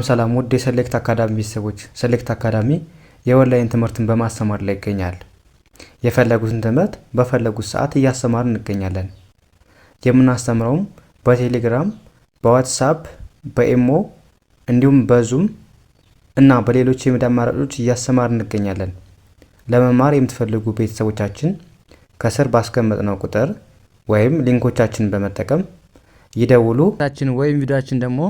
ሰላም ውድ የሰሌክት አካዳሚ ቤተሰቦች፣ ሰሌክት አካዳሚ የኦንላይን ትምህርትን በማስተማር ላይ ይገኛል። የፈለጉትን ትምህርት በፈለጉት ሰዓት እያስተማርን እንገኛለን። የምናስተምረውም በቴሌግራም፣ በዋትስአፕ፣ በኢሞ እንዲሁም በዙም እና በሌሎች የሚዲያ አማራጮች እያስተማርን እንገኛለን። ለመማር የምትፈልጉ ቤተሰቦቻችን ከስር ባስቀመጥነው ቁጥር ወይም ሊንኮቻችንን በመጠቀም ይደውሉ። ወይም ቪዲዮአችን ደግሞ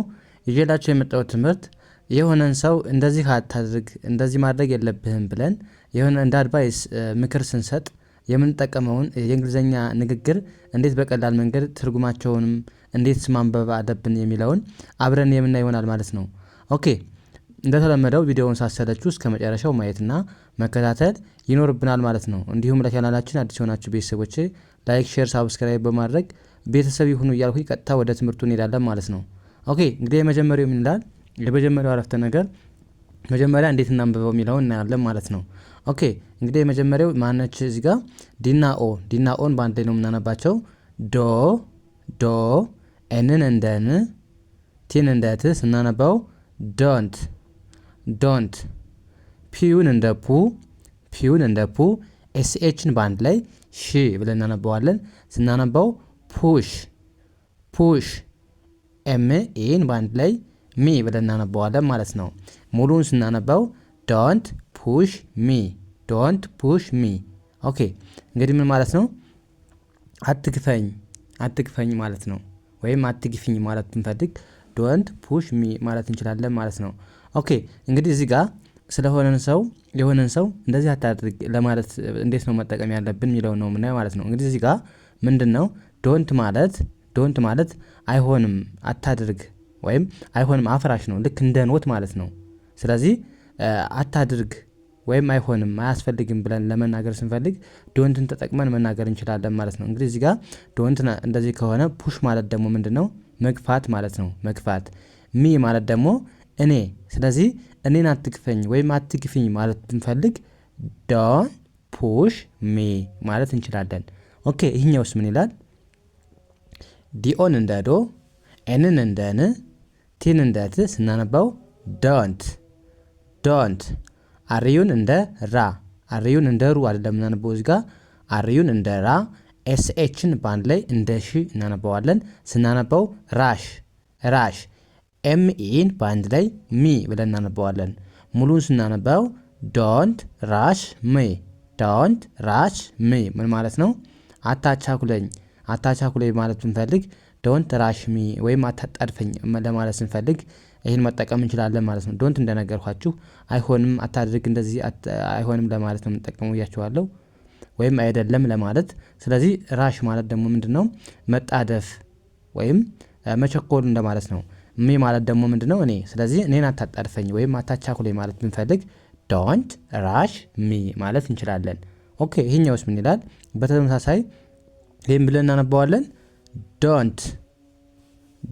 ይዤላችሁ የመጣው ትምህርት የሆነን ሰው እንደዚህ አታድርግ እንደዚህ ማድረግ የለብህም ብለን የሆነ እንደ አድቫይስ ምክር ስንሰጥ የምንጠቀመውን የእንግሊዘኛ ንግግር እንዴት በቀላል መንገድ ትርጉማቸውንም እንዴት ማንበብ አለብን የሚለውን አብረን የምናይ ይሆናል ማለት ነው። ኦኬ፣ እንደተለመደው ቪዲዮውን ሳሰለቹ እስከ መጨረሻው ማየትና መከታተል ይኖርብናል ማለት ነው። እንዲሁም ለቻናላችን አዲስ የሆናችሁ ቤተሰቦች ላይክ፣ ሼር፣ ሳብስክራይብ በማድረግ ቤተሰብ ይሁኑ እያልኩኝ ቀጥታ ወደ ትምህርቱ እንሄዳለን ማለት ነው። ኦኬ፣ እንግዲህ የመጀመሪያው ምን ይላል? የመጀመሪያው አረፍተ ነገር መጀመሪያ እንዴት እናንብበው የሚለውን እናያለን ማለት ነው። ኦኬ፣ እንግዲህ የመጀመሪያው ማነች? እዚህ ጋር ዲና ኦን በአንድ ላይ ነው የምናነባቸው። ዶ ኤንን እንደ ን ቲን እንደ ት ስናነባው ዶንት ፒዩን እንደ ፑ ኤስኤችን በአንድ ላይ ሺ ብለን እናነባዋለን። ስናነባው ፑሽ ኤምኤን በአንድ ላይ ሚ ብለን እናነባዋለን ማለት ነው። ሙሉን ስናነባው ዶንት ፑሽ ሚ። ኦኬ፣ እንግዲህ ምን ማለት ነው? አትግፈኝ ማለት ነው። ወይም አትግፊኝ ማለት ብንፈልግ ዶንት ፑሽ ሚ ማለት እንችላለን ማለት ነው። ኦኬ፣ እንግዲህ እዚህ ጋር የሆነን ሰው እንደዚህ አታድርግ ለማለት እንዴት ነው መጠቀም ያለብን የሚለው ነው ምናየው ማለት ነው። እንግዲህ እዚህ ጋር ምንድነው ዶንት ማለት አይሆንም፣ አታድርግ ወይም አይሆንም አፍራሽ ነው። ልክ እንደ ኖት ማለት ነው። ስለዚህ አታድርግ ወይም አይሆንም አያስፈልግም ብለን ለመናገር ስንፈልግ ዶንትን ተጠቅመን መናገር እንችላለን ማለት ነው። እንግዲህ እዚህ ጋር ዶንት እንደዚህ ከሆነ ፑሽ ማለት ደግሞ ምንድነው? መግፋት ማለት ነው። መግፋት። ሚ ማለት ደግሞ እኔ። ስለዚህ እኔን አትግፈኝ ወይም አትግፊኝ ማለት ብንፈልግ ዶንት ፑሽ ሚ ማለት እንችላለን። ኦኬ፣ ይሄኛውስ ምን ይላል? ዲኦን እንደ ዶ ኤንን እንደ ን ቲን እንደ ት ስናነባው ዶንት አርዩን እንደ ሩ አይደለም እናነበው። እዚህ ጋር አርዩን እንደ ራ ኤስኤችን በአንድ ላይ እንደ ሺ እናነባዋለን። ስናነባው ራሽ ኤምኢን በአንድ ላይ ሚ ብለን እናነባዋለን። ሙሉን ስናነባው ዶንት ራሽ ሚ ምን ማለት ነው? አታቻኩለኝ ማለት ብንፈልግ ዶንት ራሽ ሚ ወይም አታጣድፈኝ ለማለት ስንፈልግ ይህን መጠቀም እንችላለን ማለት ነው። ዶንት እንደነገርኳችሁ አይሆንም፣ አታድርግ፣ እንደዚህ አይሆንም ለማለት ነው የምንጠቀመው እያቸዋለሁ፣ ወይም አይደለም ለማለት። ስለዚህ ራሽ ማለት ደግሞ ምንድነው? መጣደፍ ወይም መቸኮል እንደማለት ነው። ሚ ማለት ደግሞ ምንድነው? እኔ። ስለዚህ እኔን አታጣድፈኝ ወይም አታቻኩለኝ ማለት ብንፈልግ ዶንት ራሽ ሚ ማለት እንችላለን። ኦኬ፣ ይሄኛውስ ምን ይላል? በተመሳሳይ ይህም ብለን እናነባዋለን።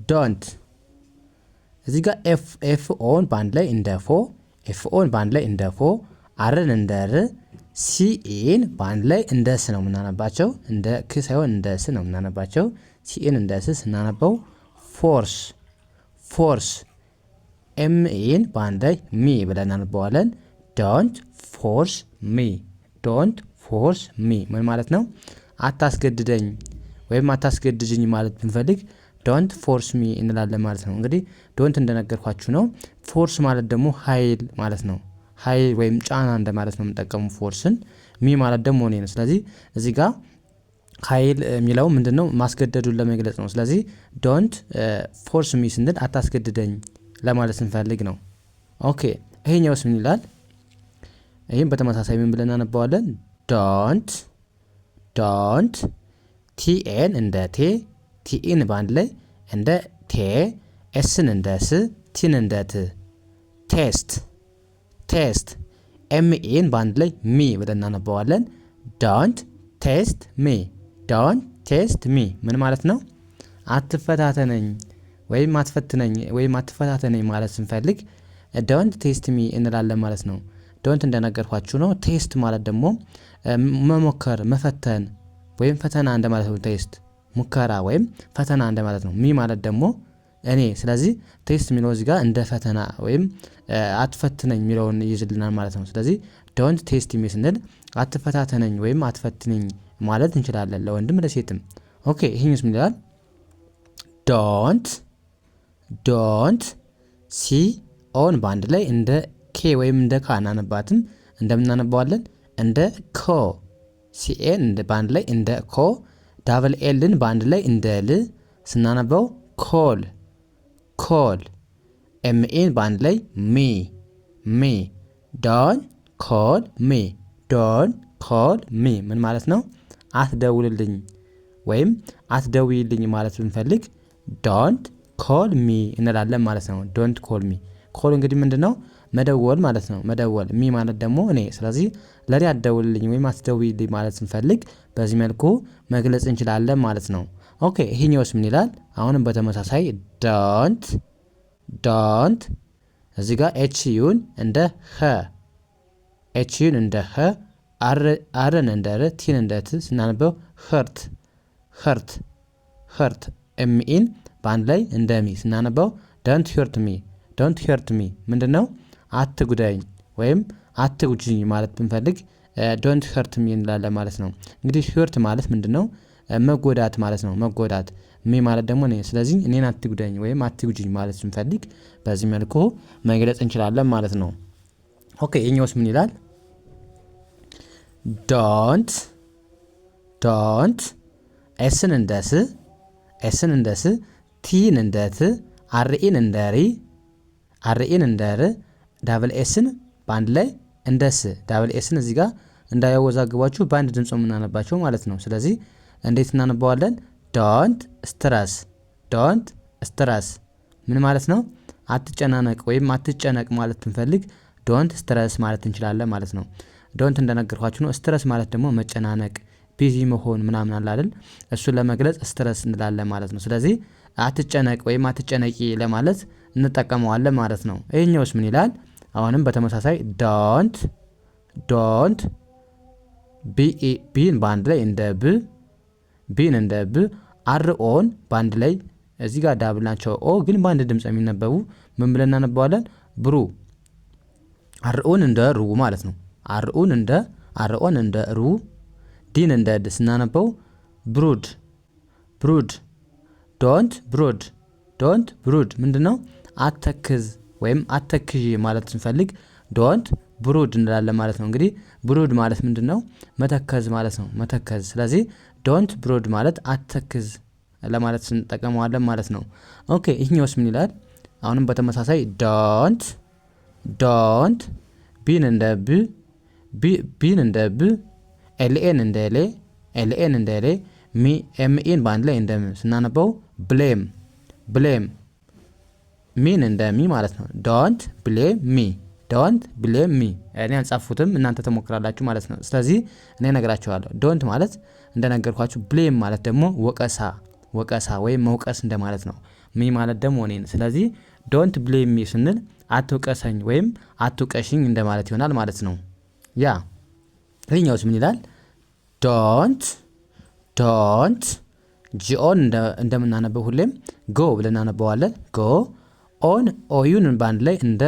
ዶንት እዚህ ጋር ኤፍ ኦን በአንድ ላይ እንደ ፎ አርን እንደ ር ሲኤን በአንድ ላይ እንደ ስ ነው የምናነባቸው። እንደ ክ ሳይሆን እንደ ስ ነው የምናነባቸው። ሲኤን እንደ ስ ስናነባው ፎርስ ኤምኤን በአንድ ላይ ሚ ብለን እናነባዋለን። ዶንት ፎርስ ሚ ምን ማለት ነው? አታስገድደኝ ወይም አታስገድጅኝ ማለት ብንፈልግ ዶንት ፎርስ ሚ እንላለን ማለት ነው። እንግዲህ ዶንት እንደነገርኳችሁ ነው። ፎርስ ማለት ደግሞ ኃይል ማለት ነው። ኃይል ወይም ጫና እንደማለት ነው የምንጠቀሙ ፎርስን። ሚ ማለት ደግሞ እኔ ነው። ስለዚህ እዚህ ጋር ኃይል የሚለው ምንድነው? ማስገደዱን ለመግለጽ ነው። ስለዚህ ዶንት ፎርስ ሚ ስንል አታስገድደኝ ለማለት ስንፈልግ ነው። ኦኬ፣ ይሄኛውስ ምን ይላል? ይህም በተመሳሳይ ምን ብለን እናነባዋለን? ዶንት ቲኤን እንደ ቴ ቲኢን በአንድ ላይ እንደ ቴ ኤስን እንደ ስ ቲን እንደ ት ቴስት ኤምኤን በአንድ ላይ ሚ ብለን እናነባዋለን። ዶንት ቴስት ሚ ምን ማለት ነው? አትፈታተነኝ ወይም አትፈትነኝ ወይም አትፈታተነኝ ማለት ስንፈልግ ዶንት ቴስት ሚ እንላለን ማለት ነው። ዶንት እንደነገርኳችሁ ነው። ቴስት ማለት ደግሞ መሞከር፣ መፈተን ወይም ፈተና እንደማለት ነው። ቴስት ሙከራ ወይም ፈተና እንደማለት ነው። ሚ ማለት ደግሞ እኔ። ስለዚህ ቴስት የሚለው እዚህ ጋር እንደ ፈተና ወይም አትፈትነኝ የሚለውን ይይዝልናል ማለት ነው። ስለዚህ ዶንት ቴስት ሚ ስንል አትፈታተነኝ ወይም አትፈትነኝ ማለት እንችላለን፣ ለወንድም ለሴትም። ኦኬ ይሄኛውስ ምን ይላል? ዶንት ሲ ኦን በአንድ ላይ እንደ ኬ ወይም እንደ ካ አናነባትም። እንደምናነባዋለን እንደ ኮ። ሲኤን በአንድ ላይ እንደ ኮ፣ ዳብል ኤልን በአንድ ላይ እንደ ል ስናነባው ኮል። ኤምኤን በአንድ ላይ ሚ። ዶን ኮል ሚ ምን ማለት ነው? አትደውልልኝ ወይም አትደውይልኝ ማለት ብንፈልግ ዶንት ኮል ሚ እንላለን ማለት ነው። ዶንት ኮል ሚ። ኮል እንግዲህ ምንድነው? መደወል ማለት ነው። መደወል። ሚ ማለት ደግሞ እኔ። ስለዚህ ለኔ አትደውልልኝ ወይም አትደውይልኝ ማለት ስንፈልግ በዚህ መልኩ መግለጽ እንችላለን ማለት ነው። ኦኬ ይሄኛውስ ምን ይላል? አሁንም በተመሳሳይ ዶንት እዚህ ጋር ኤች ዩን እንደ ኸ አርን እንደ ር ቲን እንደ ት ስናነበው ኸርት ኤምኢን በአንድ ላይ እንደ ሚ ስናነበው ዶንት ሄርት ሚ ምንድነው? አትጉዳኝ ወይም አትጉጂኝ ማለት ብንፈልግ ዶንት ሄርት ሚ እንላለን ማለት ነው። እንግዲህ ሄርት ማለት ምንድነው? መጎዳት ማለት ነው። መጎዳት። ሚ ማለት ደግሞ እኔ። ስለዚህ እኔን አትጉዳኝ ወይም አትጉጂኝ ማለት ስንፈልግ በዚህ መልኩ መግለጽ እንችላለን ማለት ነው። ኦኬ ይሄኛውስ ምን ይላል? ዶንት ኤስን እንደ ስ ቲን እንደ ት አርኢን እንደ ር ዳብል ኤስን በአንድ ላይ እንደ ስ። ዳብል ኤስን እዚህ ጋር እንዳያወዛግባችሁ በአንድ ድምፅ የምናነባቸው ማለት ነው። ስለዚህ እንዴት እናነባዋለን? ዶንት ስትረስ ምን ማለት ነው? አትጨናነቅ ወይም አትጨነቅ ማለት ብንፈልግ ዶንት ስትረስ ማለት እንችላለን ማለት ነው። ዶንት እንደነገርኳችሁ ነው። ስትረስ ማለት ደግሞ መጨናነቅ፣ ቢዚ መሆን ምናምን አለ አይደል? እሱን ለመግለጽ ስትረስ እንላለን ማለት ነው። ስለዚህ አትጨነቅ ወይም አትጨነቂ ለማለት እንጠቀመዋለን ማለት ነው። ይሄኛውስ ምን ይላል? አሁንም በተመሳሳይ ዶንት ቢን በአንድ ላይ እንደ ብ አርኦን በአንድ ላይ እዚህ ጋር ዳብል ናቸው። ኦ ግን በአንድ ድምፅ የሚነበቡ ምን ብለን እናነባዋለን? ብሩ። አርኦን እንደ ሩ ማለት ነው። አርኦን እንደ ሩ ዲን እንደ ድ ስናነበው ብሩድ። ዶንት ብሩድ ምንድነው? አተክዝ ወይም አተክዥ ማለት ስንፈልግ ዶንት ብሩድ እንላለን ማለት ነው። እንግዲህ ብሩድ ማለት ምንድነው? መተከዝ ማለት ነው። መተከዝ። ስለዚህ ዶንት ብሩድ ማለት አተክዝ ለማለት ስንጠቀመዋለን ማለት ነው። ኦኬ ይህኛውስ ምን ይላል? አሁንም በተመሳሳይ ዶንት ቢን እንደ ብ ኤልኤን እንደ ሌ ኤምኢን በአንድ ላይ እንደ ም ስናነበው ብሌም ሚን እንደ ሚ ማለት ነው። ዶንት ብሌም ሚ እኔ አልጻፉትም እናንተ ተሞክራላችሁ ማለት ነው። ስለዚህ እኔ ነገራችኋለሁ። ዶንት ማለት እንደነገርኳችሁ፣ ብሌም ማለት ደግሞ ወቀሳ ወይም መውቀስ እንደማለት ነው። ሚ ማለት ደግሞ እኔን። ስለዚህ ዶንት ብሌም ሚ ስንል አትውቀሰኝ ወይም አትውቀሽኝ እንደማለት ይሆናል ማለት ነው። ያ ይሄኛውስ ምን ይላል? ዶንት ጂኦን እንደምናነበው ሁሌም ጎ ብለን እናነበዋለን። ጎ ኦን ኦዩን በአንድ ላይ እንደ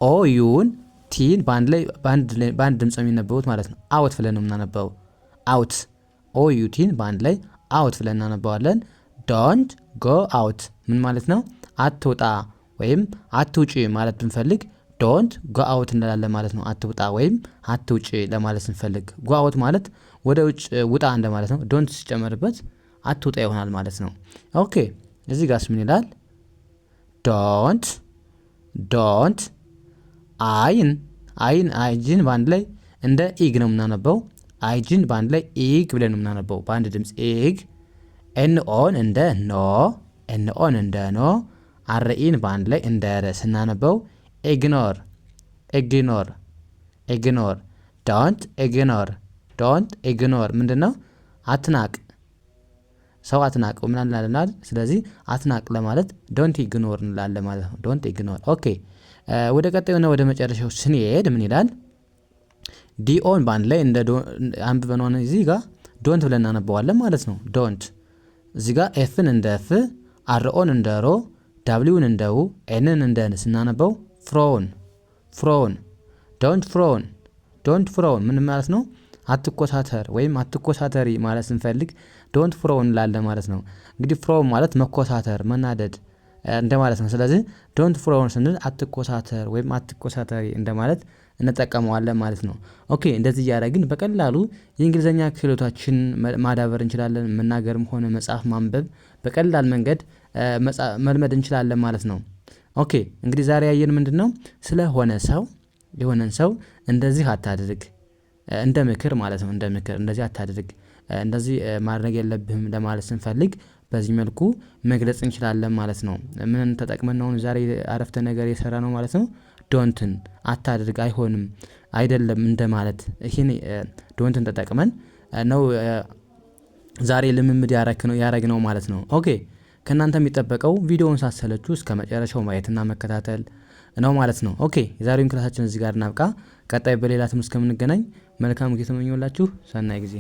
ኦዩን ቲን በአንድ ላይ በአንድ ድምፅ የሚነበቡት ማለት ነው። አውት ብለን ነው የምናነበው። አውት ኦዩ ቲን በአንድ ላይ አውት ብለን እናነበዋለን። ዶንት ጎ አውት ምን ማለት ነው? አትውጣ ወይም አትውጪ ማለት ብንፈልግ ዶንት ጎ አውት እንላለን ማለት ነው። አትውጣ ወይም አትውጪ ለማለት ስንፈልግ፣ ጎ አውት ማለት ወደ ውጭ ውጣ እንደማለት ነው። ዶንት ሲጨመርበት አትውጣ ይሆናል ማለት ነው። ኦኬ እዚህ ጋርስ ምን ይላል? ዶንት አይጂን በአንድ ላይ እንደ ኢግ ነው የምናነበው። አይጂን በአንድ ላይ ኢግ ብለን ነው የምናነበው በአንድ ድምፅ ኢግ። ኤንኦን እንደ ኖ አርኢን በአንድ ላይ እንደ ረ ስናነበው ኢግኖር። ዶንት ኢግኖር ምንድነው? አትናቅ። ሰው አትናቅ ምን እንላለን? ስለዚህ አትናቅ ለማለት ዶንት ኢግኖር እንላለን ማለት ነው። ዶንት ኢግኖር። ኦኬ ወደ ቀጣዩና ወደ መጨረሻው ስንሄድ ምን ይላል? ዲኦን በአንድ ላይ እንደ አንብበን ሆነ እዚህ ጋር ዶንት ብለን እናነበዋለን ማለት ነው። ዶንት እዚህ ጋር ኤፍን እንደ ኤፍ፣ አርኦን እንደ ሮ፣ ዳብሊውን እንደ ው፣ ኤንን እንደ ን ስናነበው ፍሮውን ፍሮውን። ዶንት ፍሮውን ምን ማለት ነው? አትኮሳተር ወይም አትኮሳተሪ ማለት ስንፈልግ ዶንት ፍሮውን እንላለን ማለት ነው። እንግዲህ ፍሮውን ማለት መኮሳተር፣ መናደድ እንደማለት ነው። ስለዚህ ዶንት ፍሮውን ስንል አትኮሳተር ወይም አትኮሳተሪ እንደማለት እንጠቀመዋለን ማለት ነው። ኦኬ እንደዚህ እያደረግን በቀላሉ የእንግሊዝኛ ክህሎታችን ማዳበር እንችላለን። መናገርም ሆነ መጻፍ ማንበብ በቀላል መንገድ መልመድ እንችላለን ማለት ነው። ኦኬ እንግዲህ ዛሬ ያየን ምንድነው? ስለሆነ ሰው የሆነን ሰው እንደዚህ አታድርግ እንደ ምክር ማለት ነው። እንደ ምክር እንደዚህ አታድርግ፣ እንደዚህ ማድረግ የለብህም ለማለት ስንፈልግ በዚህ መልኩ መግለጽ እንችላለን ማለት ነው። ምን ተጠቅመን ነው ዛሬ አረፍተ ነገር የሰራ ነው ማለት ነው? ዶንትን አታድርግ፣ አይሆንም፣ አይደለም እንደማለት ይሄን ዶንትን ተጠቅመን ነው ዛሬ ልምምድ ያረግነው ማለት ነው። ኦኬ ከእናንተ የሚጠበቀው ቪዲዮውን ሳትሰለቹ እስከ መጨረሻው ማየትና መከታተል ነው ማለት ነው። ኦኬ የዛሬውን ክላሳችን እዚህ ጋር እናብቃ። ቀጣይ በሌላ ትምህርት እስከምንገናኝ መልካም ጊዜ ተመኘሁላችሁ። ሰናይ ጊዜ